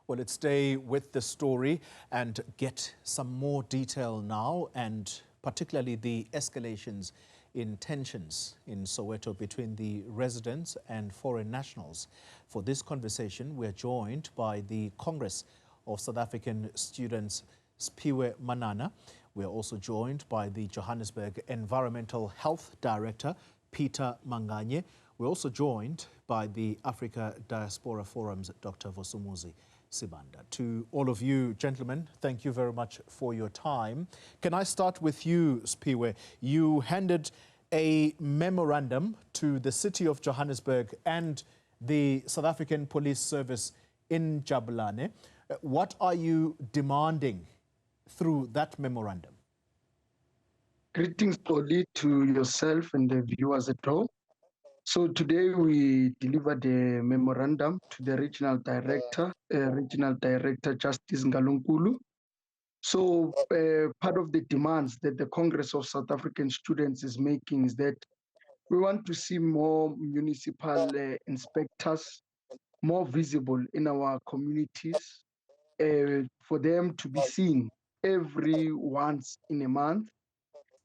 Well, let's stay with the story and get some more detail now, and particularly the escalations in tensions in Soweto between the residents and foreign nationals. For this conversation, we are joined by the Congress of South African Students, Siphiwe Manane. We are also joined by the Johannesburg Environmental Health Director, Peter Manganye. We're also joined by the Africa Diaspora Forum's Dr. Vusumuzi. Sibanda. To all of you gentlemen, thank you very much for your time. Can I start with you, Siphiwe? You handed a memorandum to the city of Johannesburg and the South African Police Service in Jabulani. What are you demanding through that memorandum? Greetings, Polly, to yourself and the viewers at home. So today we delivered a memorandum to the Regional Director Justice Ngalunkulu. So part of the demands that the Congress of South African Students is making is that we want to see more municipal inspectors more visible in our communities, for them to be seen every once in a month.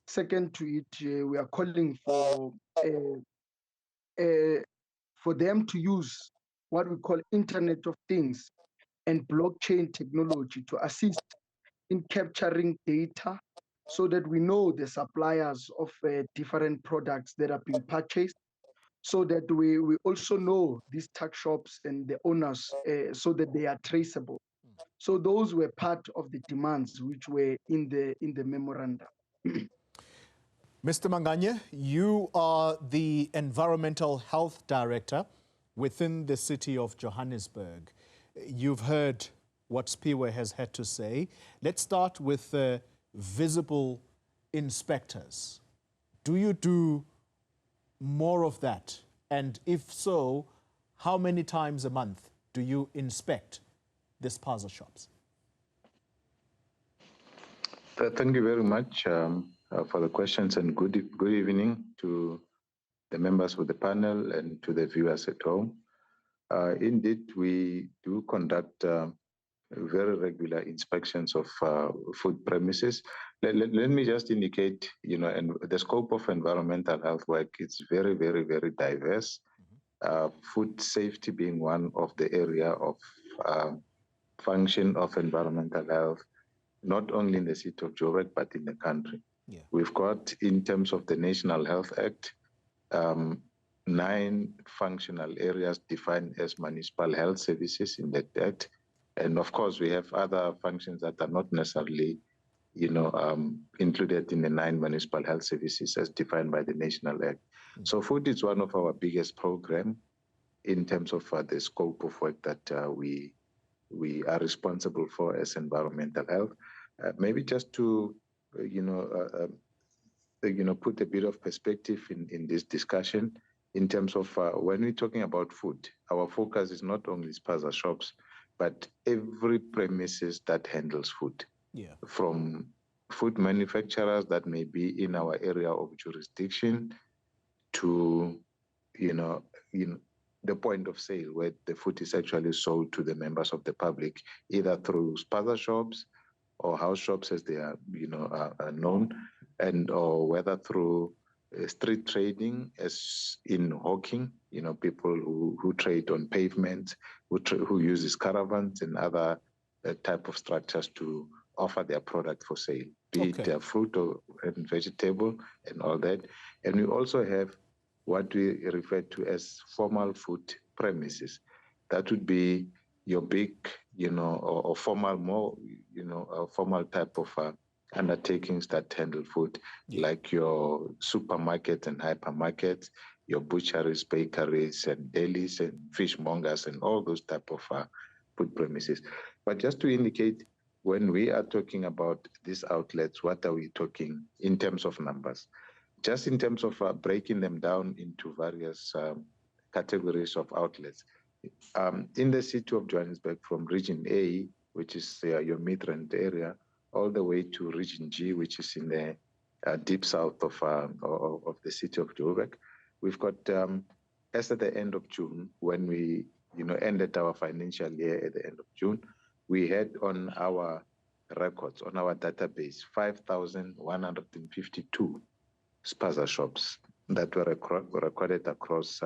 Second to it, we are calling for them to use what we call Internet of Things and blockchain technology to assist in capturing data so that we know the suppliers of different products that are being purchased, so that we also know these tax shops and the owners so that they are traceable. So those were part of the demands which were in the memorandum. Mr. Manganye, you are the Environmental Health Director within the city of Johannesburg. You've heard what Siphiwe has had to say. Let's start with visible inspectors. Do you do more of that? And if so, how many times a month do you inspect the spaza shops? Thank you very much for the questions, and good evening to the members of the panel and to the viewers at home. Indeed, we do conduct very regular inspections of food premises. Let me just indicate, and the scope of environmental health work is very, very, very diverse. Food safety being one of the area of function of environmental health, not only in the city of Joburg, but in the country. Yeah. We've got, in terms of the National Health Act, 9 functional areas defined as municipal health services in that act. And of course, we have other functions that are not necessarily, included in the 9 municipal health services as defined by the National Act. So food is one of our biggest programs in terms of the scope of work that we are responsible for as environmental health. Maybe just to, put a bit of perspective in this discussion in terms of when we're talking about food, our focus is not only spaza shops, but every premises that handles food. Yeah. From food manufacturers that may be in our area of jurisdiction to, the point of sale where the food is actually sold to the members of the public, either through spaza shops or house shops as they are, are known, and or whether through street trading as in hawking, people who trade on pavements, who uses caravans and other type of structures to offer their product for sale, be it their fruit and vegetable and all that. And we also have what we refer to as formal food premises. That would be your big, or formal, more, formal type of undertakings that handle food, like your supermarkets and hypermarkets, your butcheries, bakeries, and delis, and fishmongers, and all those type of food premises. But just to indicate, when we are talking about these outlets, what are we talking in terms of numbers? Just in terms of breaking them down into various categories of outlets. In the city of Johannesburg, from Region A, which is your Midrand area, all the way to Region G, which is in the deep south of the city of Joburg. We've got, as at the end of June, when we ended our financial year at the end of June, we had on our records, on our database, 5,152 spaza shops that were recorded across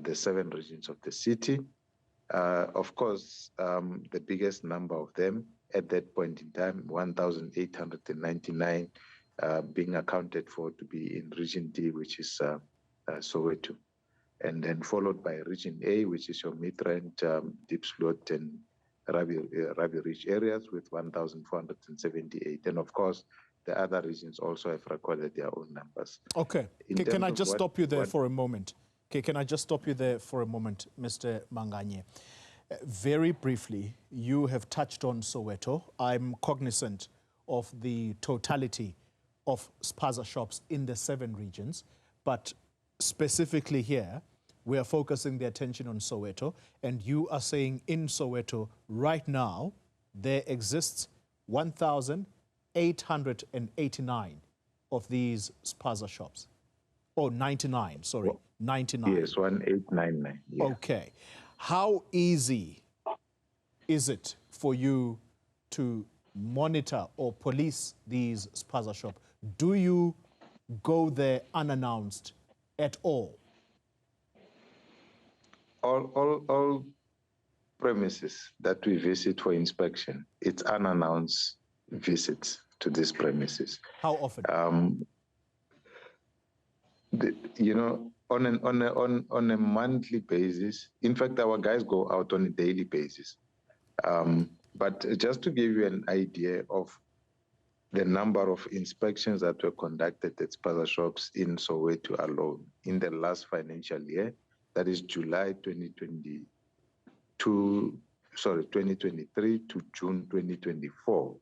the 7 regions of the city. Of course, the biggest number of them at that point in time, 1,899 being accounted for to be in Region D, which is Soweto. And then followed by Region A, which is your Midrand, Diepsloot, and Ravi Ridge areas with 1,478. And of course, the other regions also have recorded their own numbers. Okay. Can I just stop you there for a moment? Okay, can I just stop you there for a moment, Mr. Manganye? Very briefly, you have touched on Soweto. I'm cognizant of the totality of spaza shops in the 7 regions, but specifically here, we are focusing the attention on Soweto, and you are saying in Soweto right now, there exists 1,889 of these spaza shops. Oh, 99, sorry, 99. Yes, 1,899. Yeah. Okay. How easy is it for you to monitor or police these spaza shops? Do you go there unannounced at all? All premises that we visit for inspection, it's unannounced visits to these premises. How often? On a monthly basis. In fact, our guys go out on a daily basis. But just to give you an idea of the number of inspections that were conducted at spaza shops in Soweto alone in the last financial year, that is July 2023 to June 2024,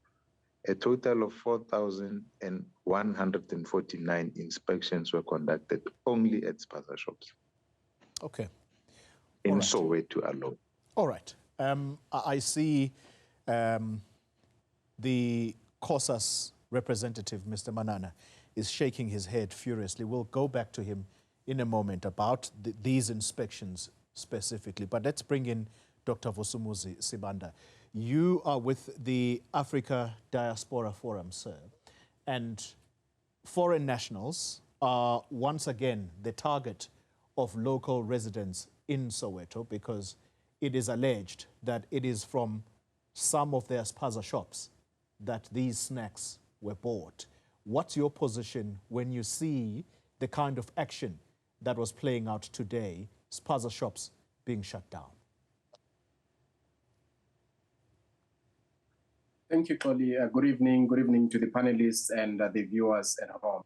a total of 4,149 inspections were conducted only at spaza shops. Okay. In Soweto alone. All right. I see the COSAS representative, Mr. Manane, is shaking his head furiously. We'll go back to him in a moment about these inspections specifically. But let's bring in Dr. Vusumuzi Sibanda. You are with the Africa Diaspora Forum, sir, and foreign nationals are once again the target of local residents in Soweto because it is alleged that it is from some of their spaza shops that these snacks were bought. What's your position when you see the kind of action that was playing out today, spaza shops being shut down? Thank you, Collie. Good evening to the panelists and the viewers at home.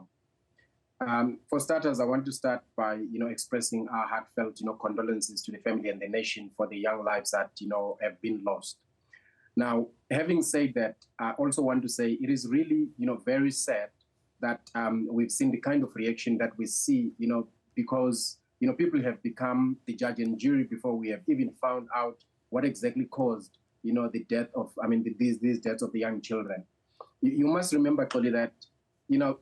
For starters, I want to start by, expressing our heartfelt, condolences to the family and the nation for the young lives that, have been lost. Now, having said that, I also want to say it is really, very sad that we've seen the kind of reaction that we see, because, people have become the judge and jury before we have even found out what exactly caused, the death of, these deaths of the young children. You must remember, Collie, that,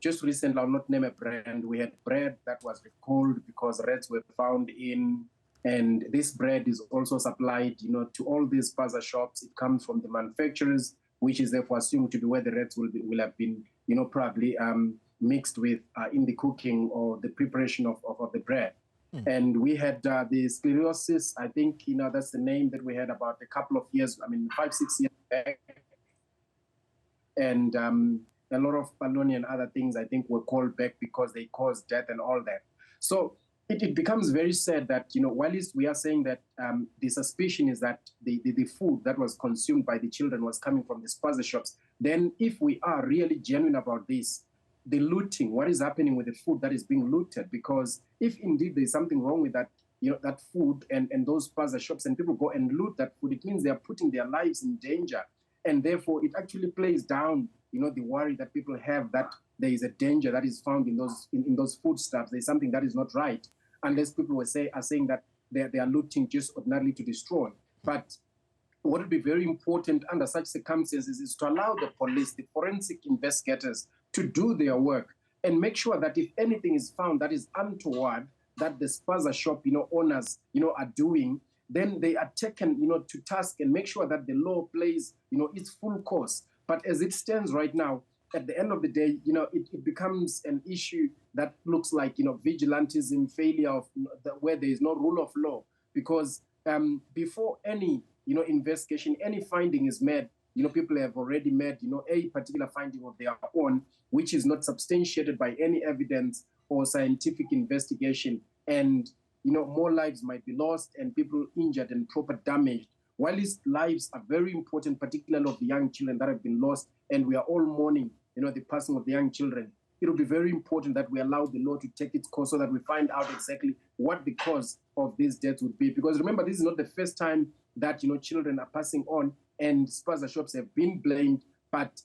just recently, I'll not name a brand, we had bread that was recalled because rats were found in, and this bread is also supplied, to all these spaza shops. It comes from the manufacturers, which is therefore assumed to be where the rats will have been, probably mixed with in the cooking or the preparation of the bread. And we had the sclerosis, I think, that's the name that we had about a couple of years, 5-6 years back. And a lot of polony and other things, I think, were called back because they caused death and all that. So it becomes very sad that, while we are saying that the suspicion is that the food that was consumed by the children was coming from the spaza shops, then if we are really genuine about this, the looting, what is happening with the food that is being looted? Because if indeed there's something wrong with that, that food and those spaza shops and people go and loot that food, it means they are putting their lives in danger. And therefore, it actually plays down, the worry that people have that there is a danger that is found in those foodstuffs. There's something that is not right, unless people are saying that they are looting just ordinarily to destroy. But what would be very important under such circumstances is to allow the police, the forensic investigators, to do their work and make sure that if anything is found that is untoward, that the spaza shop, owners, are doing, then they are taken, to task and make sure that the law plays, its full course. But as it stands right now, at the end of the day, it becomes an issue that looks like, vigilantism, failure of where there is no rule of law. Because before any, investigation, any finding is made, people have already made, a particular finding of their own, which is not substantiated by any evidence or scientific investigation. And, more lives might be lost and people injured and proper damaged. While these lives are very important, particularly of the young children that have been lost, and we are all mourning, the passing of the young children, it will be very important that we allow the law to take its course so that we find out exactly what the cause of these deaths would be. Because remember, this is not the first time that, children are passing on and spaza shops have been blamed, but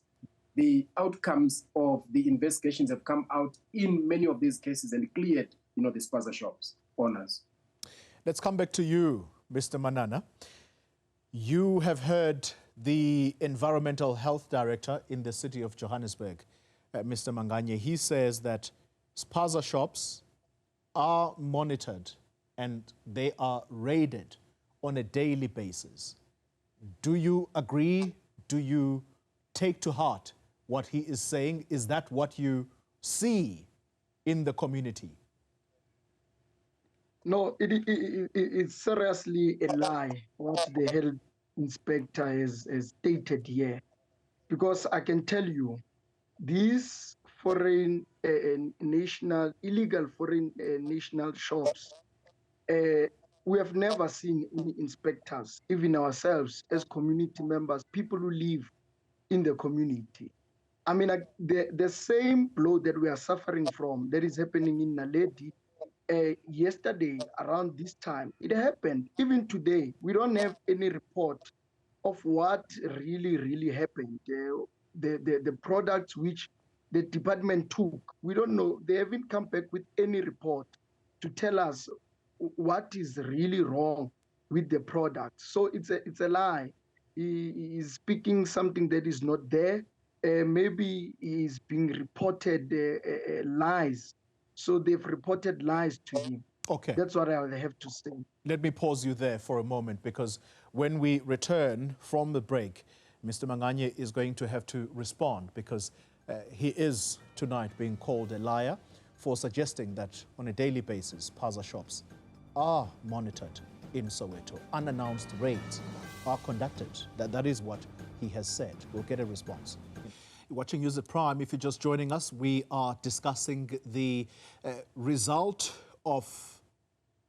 the outcomes of the investigations have come out in many of these cases and cleared, the spaza shops owners. Let's come back to you, Mr. Manana. You have heard the Environmental Health Director in the city of Johannesburg, Mr. Manganye. He says that spaza shops are monitored and they are raided on a daily basis. Do you agree? Do you take to heart what he is saying? Is that what you see in the community? No, it's seriously a lie what the health inspector has stated here. Because I can tell you, these foreign illegal foreign national shops, we have never seen any inspectors, even ourselves as community members, people who live in the community. I mean, the same blow that we are suffering from that is happening in Naledi, yesterday around this time, it happened. Even today, we don't have any report of what really happened. The products which the department took, we don't know. They haven't come back with any report to tell us what is really wrong with the product. So it's a lie. He is speaking something that is not there. Maybe he's being reported lies. So they've reported lies to him. Okay. That's what I have to say. Let me pause you there for a moment, because when we return from the break, Mr. Manganye is going to have to respond, because he is tonight being called a liar for suggesting that on a daily basis, spaza shops are monitored in Soweto. Unannounced raids are conducted. That is what he has said. We'll get a response. Watching News at Prime, if you're just joining us, we are discussing the result of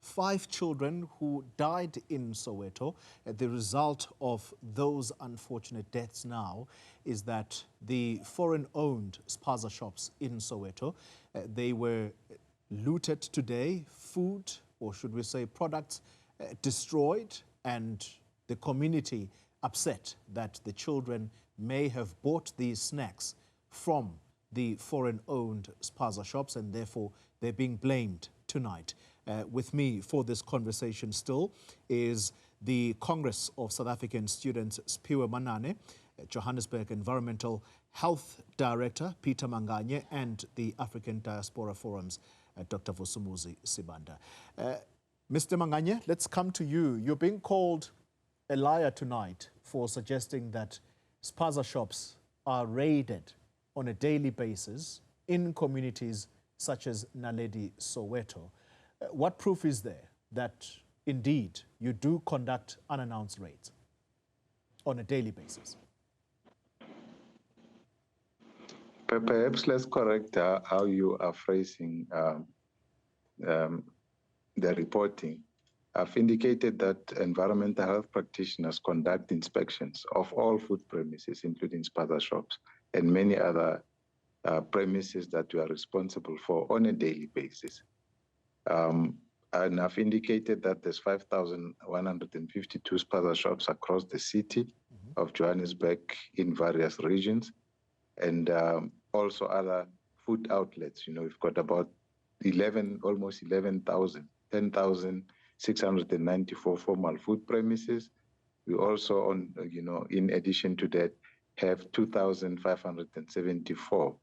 5 children who died in Soweto. The result of those unfortunate deaths now is that the foreign-owned spaza shops in Soweto, they were looted today, food, or should we say products, destroyed, and the community upset that the children may have bought these snacks from the foreign-owned spaza shops, and therefore they're being blamed tonight. With me for this conversation still is the Congress of South African Students, Siphiwe Manane, Johannesburg Environmental Health Director, Peter Manganye, and the African Diaspora Forum's Dr. Vusumuzi Sibanda. Mr. Manganye, let's come to you. You're being called a liar tonight for suggesting that spaza shops are raided on a daily basis in communities such as Naledi, Soweto. What proof is there that indeed you do conduct unannounced raids on a daily basis? Perhaps let's correct how you are phrasing the reporting. I've indicated that environmental health practitioners conduct inspections of all food premises, including spaza shops and many other premises that we are responsible for on a daily basis. And I've indicated that there's 5,152 spaza shops across the city of Johannesburg in various regions, and also other food outlets. You know, we've got about almost 11,000, 10,694 formal food premises. We also, in addition to that, have 2,574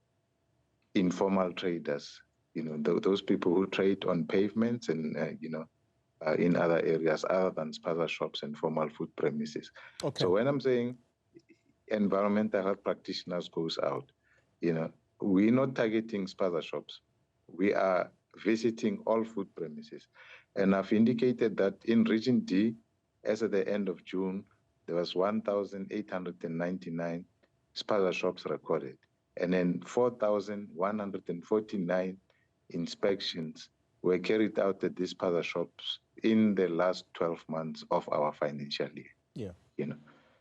informal traders. You know, those people who trade on pavements and, in other areas other than spaza shops and formal food premises. Okay. So when I'm saying environmental health practitioners goes out, we're not targeting spaza shops. We are visiting all food premises. And I've indicated that in Region D, as at the end of June, there was 1,899 spaza shops recorded, and then 4,149 inspections were carried out at these spaza shops in the last 12 months of our financial year. Yeah.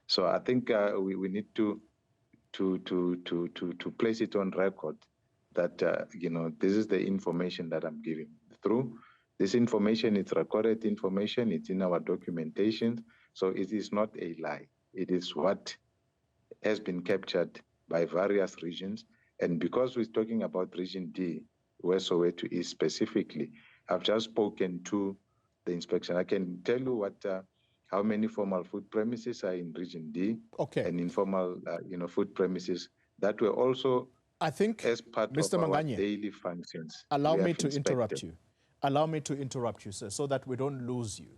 So I think we need to place it on record that this is the information that I'm giving through. This information, it's recorded information, it's in our documentation, so it is not a lie. It is what has been captured by various regions. And because we're talking about Region D, where Soweto is specifically, I've just spoken to the inspection. I can tell you how many formal food premises are in Region D, okay, and informal food premises that were also, I think, as part Mr. of our Manganye, daily functions. Allow me to interrupt you. Allow me to interrupt you, sir, so that we don't lose you.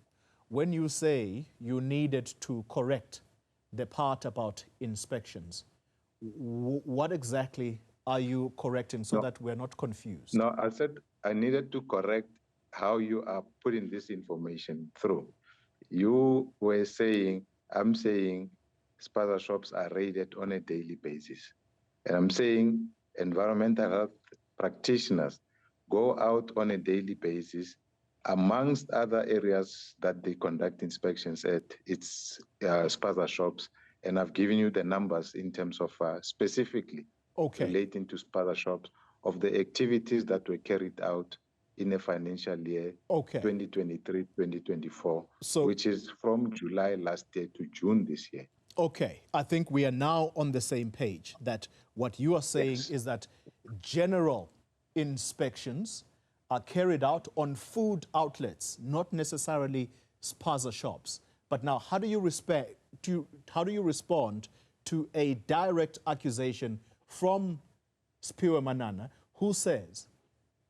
When you say you needed to correct the part about inspections, what exactly are you correcting so that we're not confused? No, I said I needed to correct how you are putting this information through. You were saying, I'm saying spaza shops are raided on a daily basis. And I'm saying environmental health practitioners go out on a daily basis amongst other areas that they conduct inspections at. It's spaza shops. And I've given you the numbers in terms of specifically relating to spaza shops of the activities that were carried out in a financial year 2023-2024, which is from July last year to June this year. Okay, I think we are now on the same page, that what you are saying is that general inspections are carried out on food outlets, not necessarily spaza shops. But now, how do you respond to a direct accusation from Siphiwe Manane, who says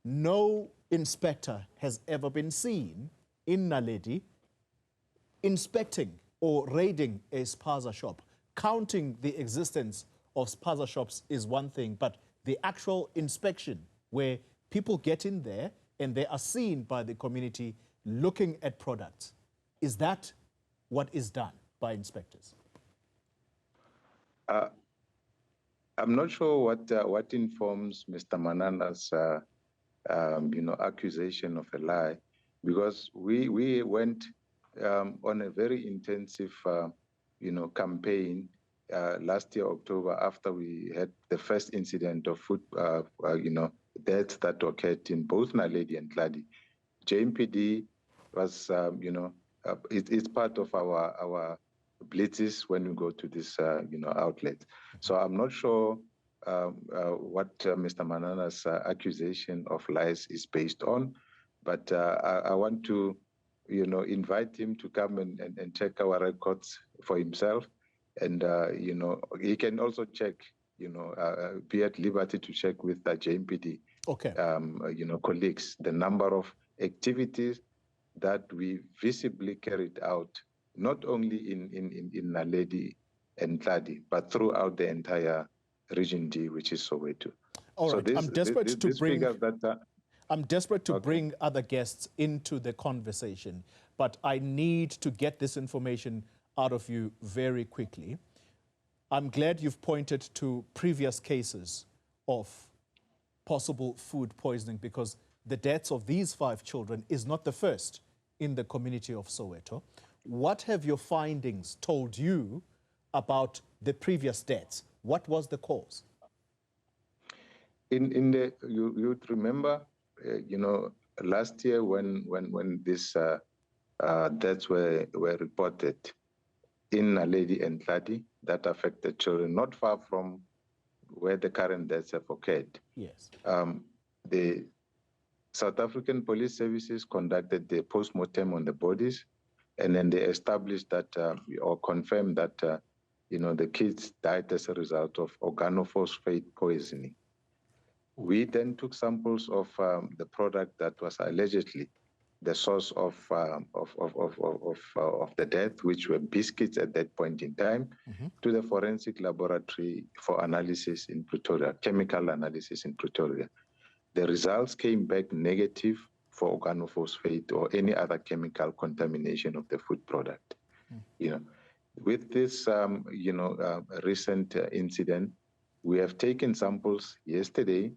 no inspector has ever been seen in Naledi inspecting or raiding a spaza shop? Counting the existence of spaza shops is one thing, but the actual inspection where people get in there and they are seen by the community looking at products, is that what is done by inspectors? I'm not sure what informs Mr. Manane's accusation of a lie, because we went on a very intensive campaign last year October, after we had the first incident of food deaths that occurred in both Naledi and Tladi. JMPD was it's part of our blitzes when we go to this outlet. So I'm not sure what Mr. Manane's accusation of lies is based on, but I want to invite him to come and check our records for himself, and he can also check, be at liberty to check with the JMPD colleagues the number of activities that we visibly carried out, not only in Naledi and Tladi, but throughout the entire Region D, which is Soweto. All right, I'm desperate to bring other guests into the conversation, but I need to get this information out of you very quickly. I'm glad you've pointed to previous cases of possible food poisoning, because the deaths of these 5 children is not the first in the community of Soweto. What have your findings told you about the previous deaths? What was the cause? You'd remember, last year when these deaths were reported in Naledi and Tladi, that affected children not far from where the current deaths have occurred. Yes. The South African Police Services conducted the post-mortem on the bodies, and then they established that or confirmed that the kids died as a result of organophosphate poisoning. We then took samples of the product that was allegedly the source of the death, which were biscuits at that point in time, to the forensic laboratory for analysis in Pretoria, chemical analysis in Pretoria. The results came back negative for organophosphate or any other chemical contamination of the food product. You know, with this, recent incident, we have taken samples yesterday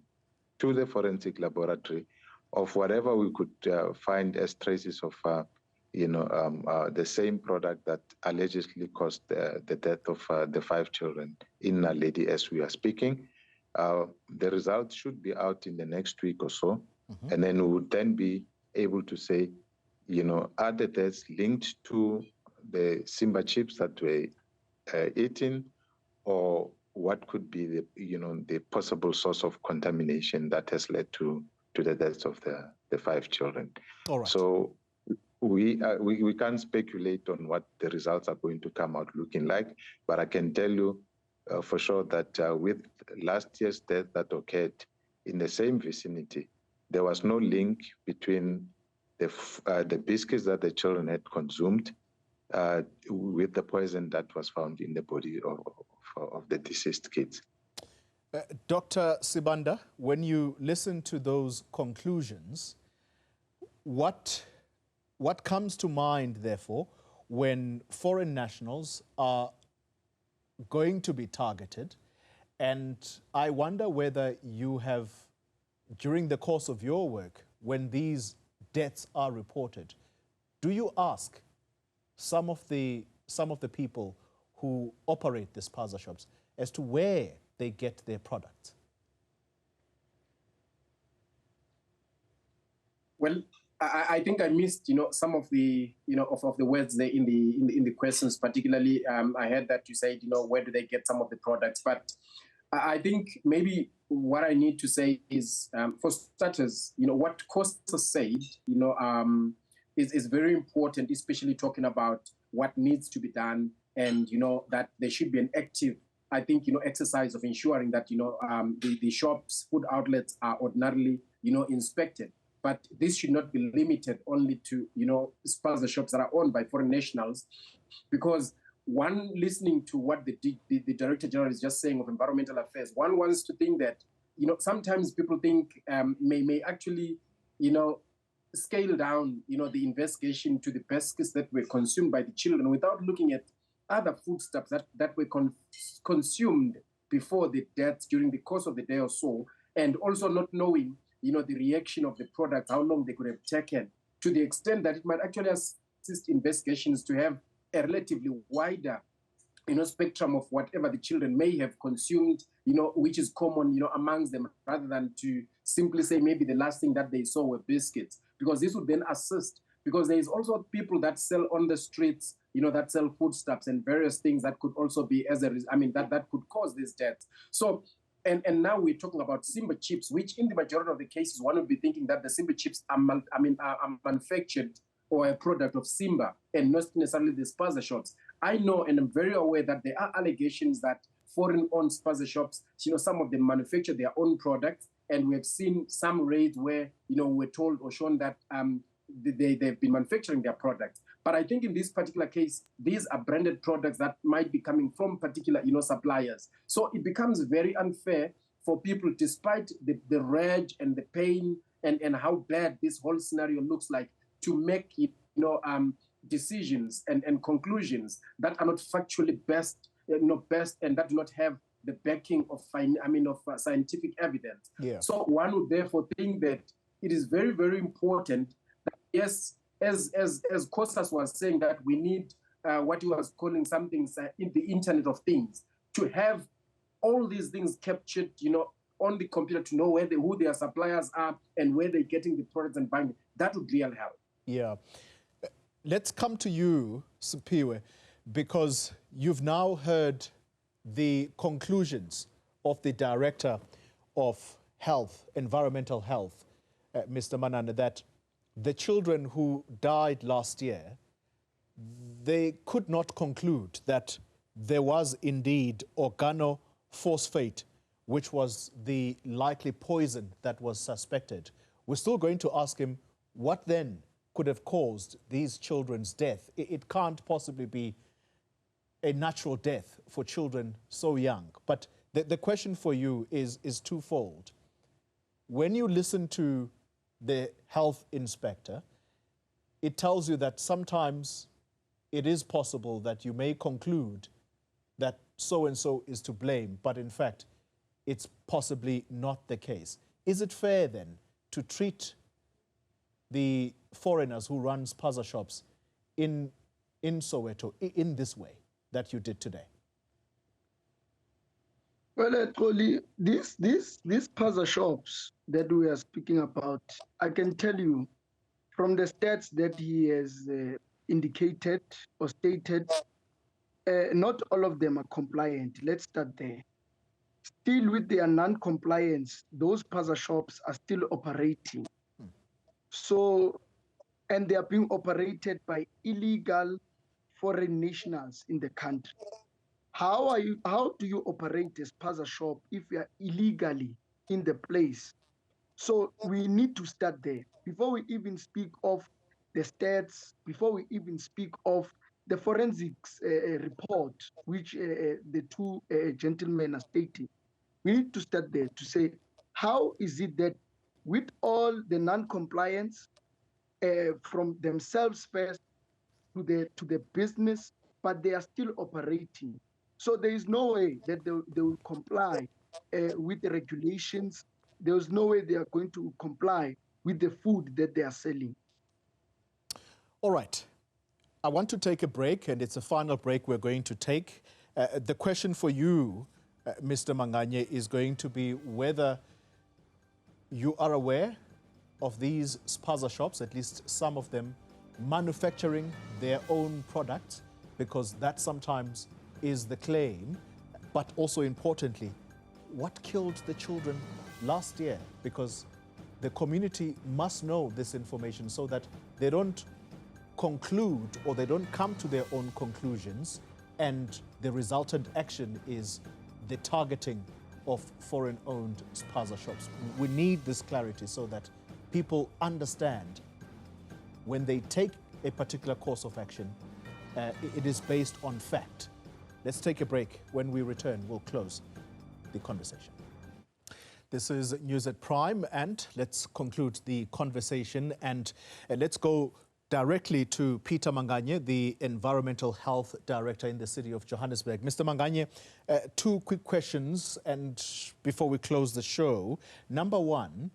to the forensic laboratory of whatever we could find as traces of, the same product that allegedly caused the death of the 5 children in Naledi as we are speaking. The results should be out in the next week or so, and then we would then be able to say, are the deaths linked to the Simba chips that were eaten, or what could be the possible source of contamination that has led to the deaths of the 5 children. All right. So we can't speculate on what the results are going to come out looking like, but I can tell you for sure that with last year's death that occurred in the same vicinity, there was no link between the biscuits that the children had consumed with the poison that was found in the body of the deceased kids. Dr. Sibanda, when you listen to those conclusions, what comes to mind, therefore, when foreign nationals are going to be targeted? And I wonder whether you have, during the course of your work, when these deaths are reported, do you ask some of the people who operate the spaza shops as to where they get their products? Well, I think I missed, some of the, of the words there in the questions. Particularly, I heard that you said, where do they get some of the products? But I think maybe what I need to say is, for starters, what Costa said, is very important, especially talking about what needs to be done, and that there should be an active, I think, exercise of ensuring that the shops, food outlets are ordinarily inspected. But this should not be limited only to spaza shops that are owned by foreign nationals, because one, listening to what the Director General is just saying of Environmental Affairs, one wants to think that sometimes people think may actually scale down the investigation to the biscuits that were consumed by the children without looking at other foodstuffs that were consumed before the deaths during the course of the day or so, and also not knowing the reaction of the product, how long they could have taken, to the extent that it might actually assist investigations to have a relatively wider spectrum of whatever the children may have consumed, which is common amongst them, rather than to simply say maybe the last thing that they saw were biscuits, because this would then assist, because there is also people that sell on the streets, that sell foodstuffs and various things that could also be that could cause these deaths. So and now we're talking about Simba chips, which in the majority of the cases one would be thinking that the Simba chips are manufactured or a product of Simba and not necessarily the spaza shops. I know and I'm very aware that there are allegations that foreign-owned spaza shops, some of them manufacture their own products, and we have seen some raids where, we're told or shown that they've been manufacturing their products. But I think in this particular case, these are branded products that might be coming from particular, suppliers. So it becomes very unfair for people, despite the rage and the pain and how bad this whole scenario looks like, to make decisions and conclusions that are not factually best and that do not have the backing of scientific evidence. Yeah. So one would therefore think that it is very, very important that, yes, as Kostas was saying, that we need what he was calling something in the Internet of Things, to have all these things captured, on the computer, to know who their suppliers are and where they're getting the products and buying it. That would really help. Yeah. Let's come to you, Siphiwe, because you've now heard the conclusions of the Director of Health, Environmental Health, Mr. Manane, that the children who died last year, they could not conclude that there was indeed organophosphate, which was the likely poison that was suspected. We're still going to ask him, what then could have caused these children's death. It can't possibly be a natural death for children so young. But the question for you is twofold. When you listen to the health inspector, it tells you that sometimes it is possible that you may conclude that so-and-so is to blame, but in fact, it's possibly not the case. Is it fair then to treat the foreigners who run spaza shops in Soweto in this way that you did today? Well, actually, these spaza shops that we are speaking about, I can tell you from the stats that he has indicated or stated, not all of them are compliant. Let's start there. Still with their non-compliance, those spaza shops are still operating. So, and they are being operated by illegal foreign nationals in the country. How do you operate a spaza shop if you are illegally in the place? So we need to start there before we even speak of the stats, before we even speak of the forensics report, which the two gentlemen are stating. We need to start there to say, how is it that with all the non-compliance from themselves first to the business, but they are still operating. So there is no way that they will comply with the regulations. There is no way they are going to comply with the food that they are selling. All right. I want to take a break, and it's a final break we're going to take. The question for you, Mr. Manganye, is going to be whether you are aware of these spaza shops, at least some of them, manufacturing their own products, because that sometimes is the claim. But also importantly, what killed the children last year? Because the community must know this information so that they don't conclude or they don't come to their own conclusions, and the resultant action is the targeting of foreign-owned spaza shops. We need this clarity so that people understand when they take a particular course of action, it is based on fact. Let's take a break. When we return, we'll close the conversation. This is News at Prime, and let's conclude the conversation, and let's go directly to Peter Manganye, the Environmental Health Director in the city of Johannesburg. Mr. Manganye, two quick questions and before we close the show. Number one,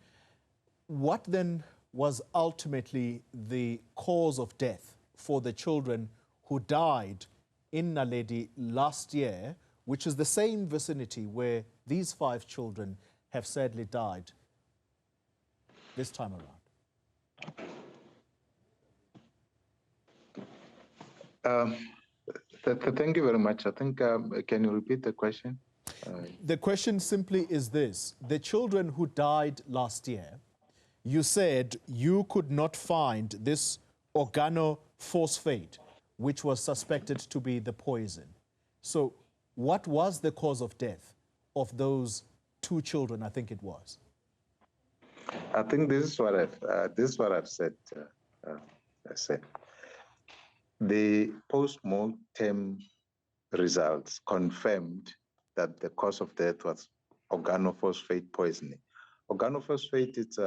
what then was ultimately the cause of death for the children who died in Naledi last year, which is the same vicinity where these 5 children have sadly died this time around? Thank you very much. I think, can you repeat the question? The question simply is this. The children who died last year, you said you could not find this organophosphate, which was suspected to be the poison. So what was the cause of death of those 2 children, I think it was? I think this is what I've said. I said. The post-mortem results confirmed that the cause of death was organophosphate poisoning. Organophosphate, it's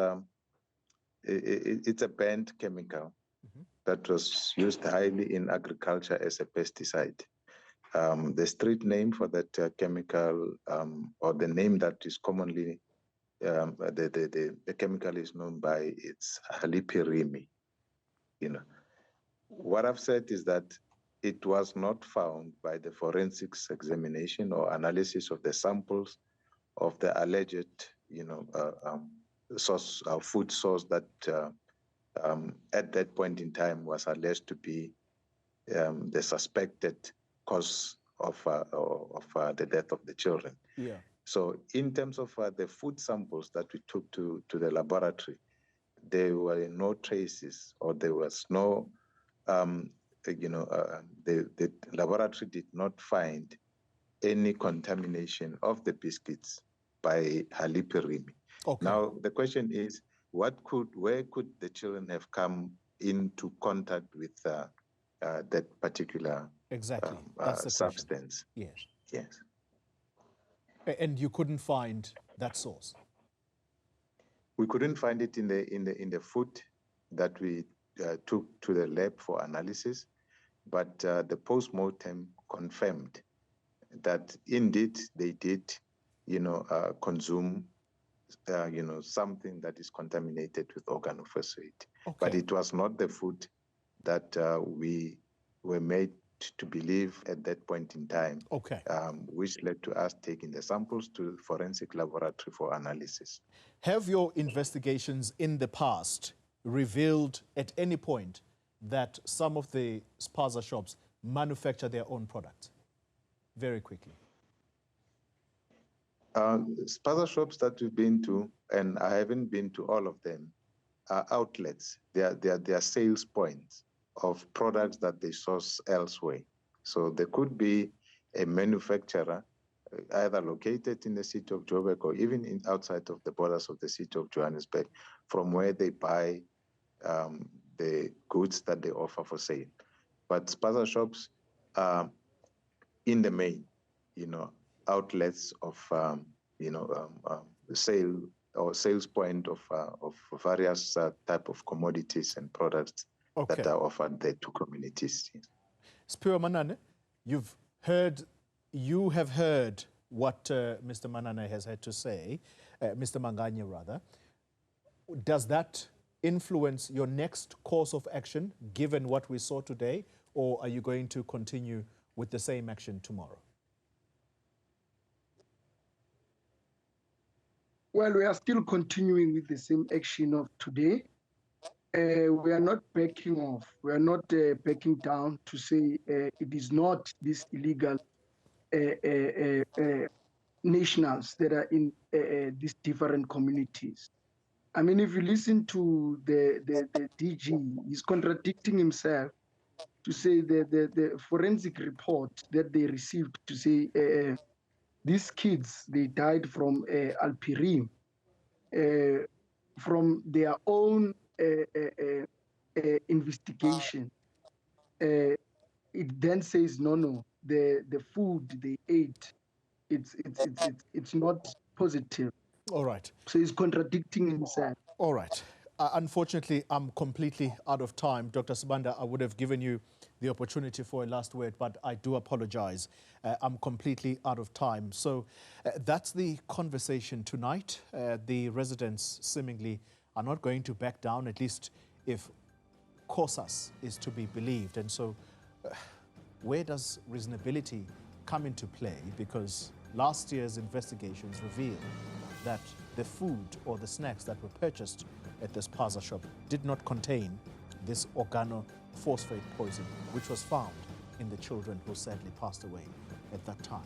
a banned chemical that was used highly in agriculture as a pesticide. The street name for that chemical, or the name that is commonly, the chemical is known by, it's halipirimi. What I've said is that it was not found by the forensics examination or analysis of the samples of the alleged, source, food source that at that point in time was alleged to be the suspected cause of the death of the children. Yeah. So in terms of the food samples that we took to the laboratory, there were no traces, or there was no, the laboratory did not find any contamination of the biscuits by halipirimi. Okay. Now, the question is, where could the children have come into contact with that particular Exactly. That's the substance. Yes. Yes. And you couldn't find that source? We couldn't find it in the food that we took to the lab for analysis, but the post-mortem confirmed that indeed they did, consume, something that is contaminated with organophosphate. Okay. But it was not the food that we were made to believe at that point in time, okay. Which led to us taking the samples to the forensic laboratory for analysis. Have your investigations in the past revealed at any point that some of the spaza shops manufacture their own products? Very quickly. Spaza shops that we've been to, and I haven't been to all of them, are outlets. They are sales points of products that they source elsewhere. So there could be a manufacturer either located in the city of Joburg or even outside of the borders of the city of Johannesburg, from where they buy the goods that they offer for sale. But spaza shops are, in the main, outlets of, sale or sales point of various type of commodities and products that are offered there to communities. Siphiwe Manane, you have heard what Mr. Manane has had to say, Mr. Manganye rather. Does that influence your next course of action, given what we saw today, or are you going to continue with the same action tomorrow? Well, we are still continuing with the same action of today. We are not backing off. We are not backing down to say it is not these illegal nationals that are in these different communities. I mean, if you listen to the DG, he's contradicting himself to say the forensic report that they received to say these kids, they died from Alpirim, from their own investigation. It then says, no, the food they ate, it's not positive. All right. So he's contradicting himself. All right. Unfortunately, I'm completely out of time. Dr. Sibanda, I would have given you the opportunity for a last word, but I do apologize. I'm completely out of time. So that's the conversation tonight. The residents seemingly are not going to back down, at least if COSAS is to be believed. And so where does reasonability come into play? Because last year's investigations revealed that the food or the snacks that were purchased at this spaza shop did not contain this organophosphate poison, which was found in the children who sadly passed away at that time.